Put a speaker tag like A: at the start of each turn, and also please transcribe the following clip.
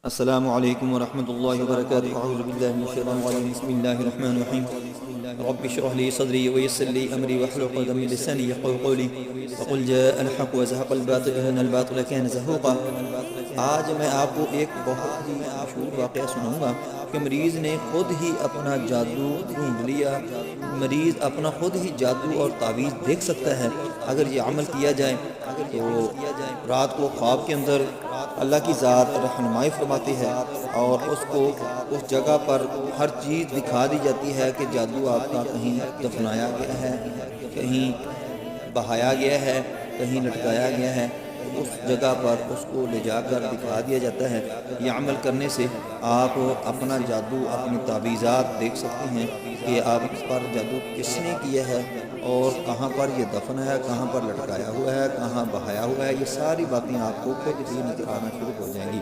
A: السلام علیکم ورحمۃ اللہ وبرکاتہ اعوذ باللہ من الشیطان الرجیم بسم اللہ الرحمن الرحیم رب اشرح لي صدری ويسر لي امری واحلل عقدۃ من لسانی یفقهوا قولی وقل جاء الحق وزهق الباطل ان الباطل كان زهوقا۔ آج میں آپ کو ایک بہت ہی مشہور واقعہ سناؤں گا کہ مریض نے خود ہی اپنا جادو ڈھونڈ لیا۔ مریض اپنا خود ہی جادو اور تعویذ دیکھ سکتا ہے اگر یہ عمل کیا جائے تو رات کو خواب کے اندر اللہ کی ذات رہنمائی فرماتی ہے اور اس کو اس جگہ پر ہر چیز دکھا دی جاتی ہے کہ جادو آپ کا کہیں دفنایا گیا ہے، کہیں بہایا گیا ہے، کہیں لٹکایا گیا ہے، تو اس جگہ پر اس کو لے جا کر دکھا دیا جاتا ہے۔ یہ عمل کرنے سے آپ اپنا جادو، اپنی تعویذات دیکھ سکتے ہیں کہ آپ اس پر جادو کس نے کیا ہے اور کہاں پر یہ دفن ہے، کہاں پر لٹکایا ہوا ہے، کہاں بہایا ہوا ہے۔ یہ ساری باتیں آپ کو خود ہی نظر آنا شروع ہو جائیں گی۔